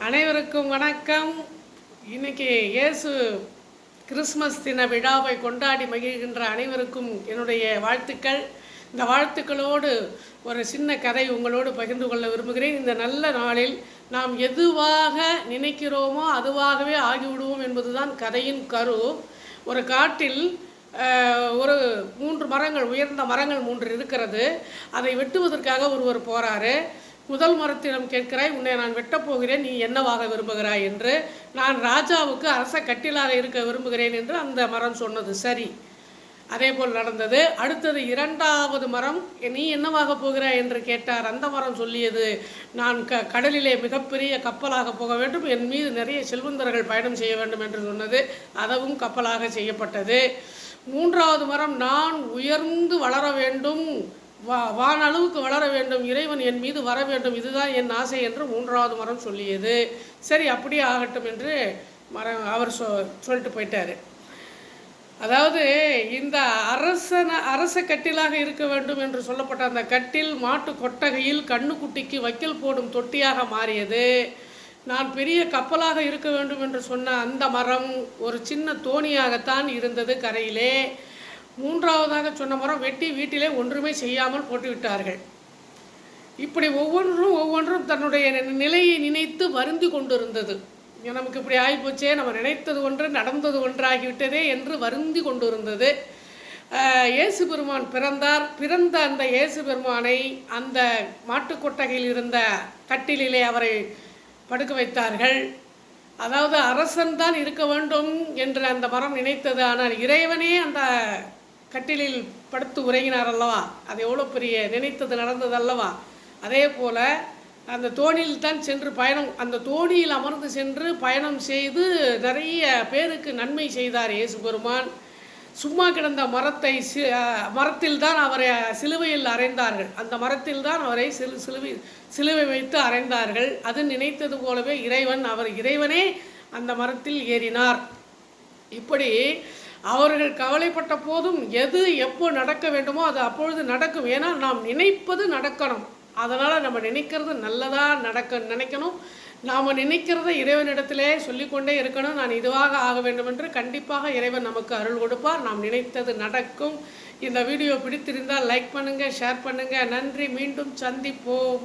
அனைவருக்கும் வணக்கம். இன்னைக்கு இயேசு கிறிஸ்மஸ் தின விழாவை கொண்டாடி மகிழ்கின்ற அனைவருக்கும் என்னுடைய வாழ்த்துக்கள். இந்த வாழ்த்துக்களோடு ஒரு சின்ன கதை உங்களோடு பகிர்ந்து கொள்ள விரும்புகிறேன். இந்த நல்ல நாளில் நாம் எதுவாக நினைக்கிறோமோ அதுவாகவே ஆகிவிடுவோம் என்பதுதான் கதையின் கரு. ஒரு காட்டில் ஒரு 3 மரங்கள், உயர்ந்த மரங்கள் 3 இருக்கிறது. அதை வெட்டுவதற்காக ஒருவர் போகிறாரு. முதல் மரத்திடம் கேட்கிறாய், உன்னை நான் வெட்டப் போகிறேன், நீ என்னவாக விரும்புகிறாய் என்று. நான் ராஜாவுக்கு அரச கட்டிலாக இருக்க விரும்புகிறேன் என்று அந்த மரம் சொன்னது. சரி, அதே போல் நடந்தது. அடுத்தது 2வது மரம், நீ என்னவாக போகிறாய் என்று கேட்டார். அந்த மரம் சொல்லியது, நான் கடலிலே மிகப்பெரிய கப்பலாக போக வேண்டும், என் மீது நிறைய செல்வந்தர்கள் பயணம் செய்ய வேண்டும் என்று சொன்னது. அதுவும் கப்பலாக செய்யப்பட்டது. 3வது மரம், நான் உயர்ந்து வளர வேண்டும், வானளவுக்கு வளர வேண்டும், இறைவன் என் மீது வர வேண்டும், இதுதான் என் ஆசை என்று 3வது மரம் சொல்லியது. சரி, அப்படியே ஆகட்டும் என்று அவர் சொல்லிட்டு போயிட்டார். அதாவது இந்த அரச கட்டிலாக இருக்க வேண்டும் என்று சொல்லப்பட்ட அந்த கட்டில் மாட்டு கொட்டகையில் கண்ணுக்குட்டிக்கு வைக்கல் போடும் தொட்டியாக மாறியது. நான் பெரிய கப்பலாக இருக்க வேண்டும் என்று சொன்ன அந்த மரம் ஒரு சின்ன தோணியாகத்தான் இருந்தது கரையிலே. 3வதாக சொன்ன மரம் வெட்டி வீட்டிலே ஒன்றுமே செய்யாமல் போட்டுவிட்டார்கள். இப்படி ஒவ்வொன்றும் தன்னுடைய நிலையை நினைத்து வருந்தி கொண்டிருந்தது. நமக்கு இப்படி ஆகிப்போச்சே, நம்ம நினைத்தது ஒன்று நடந்தது ஒன்றாகிவிட்டதே என்று வருந்தி கொண்டிருந்தது. இயேசு பெருமான் பிறந்த அந்த இயேசு பெருமானை அந்த மாட்டுக்கொட்டகையில் இருந்த கட்டிலே அவரை படுக்க வைத்தார்கள். அதாவது அரசன்தான் இருக்க வேண்டும் என்று அந்த மரம் நினைத்தது. ஆனால் இறைவனே அந்த கட்டிலில் படுத்து உறங்கினார் அல்லவா? அது எவ்வளோ பெரிய நினைத்தது நடந்தது அல்லவா? அதே போல் அந்த தோணியில் தான் சென்று அந்த தோணியில் அமர்ந்து சென்று பயணம் செய்து நிறைய பேருக்கு நன்மை செய்தார் இயேசு பெருமான். சும்மா கிடந்த மரத்தில் தான் அவரை சிலுவையில் அறைந்தார்கள். அந்த மரத்தில் தான் அவரை சிலுவை வைத்து அறைந்தார்கள். அது நினைத்தது போலவே இறைவனே அந்த மரத்தில் ஏறினார். இப்படி அவர்கள் கவலைப்பட்ட போதும் எது எப்போ நடக்க வேண்டுமோ அது அப்பொழுது நடக்கும். ஏன்னா நாம் நினைப்பது நடக்கணும். அதனால் நம்ம நினைக்கிறது நல்லதாக நினைக்கணும். நாம் நினைக்கிறத இறைவனிடத்திலே சொல்லிக்கொண்டே இருக்கணும். நான் இதுவாக ஆக வேண்டும் என்று கண்டிப்பாக இறைவன் நமக்கு அருள் கொடுப்பார். நாம் நினைத்தது நடக்கும். இந்த வீடியோ பிடித்திருந்தால் லைக் பண்ணுங்கள், ஷேர் பண்ணுங்கள். நன்றி. மீண்டும் சந்திப்போம்.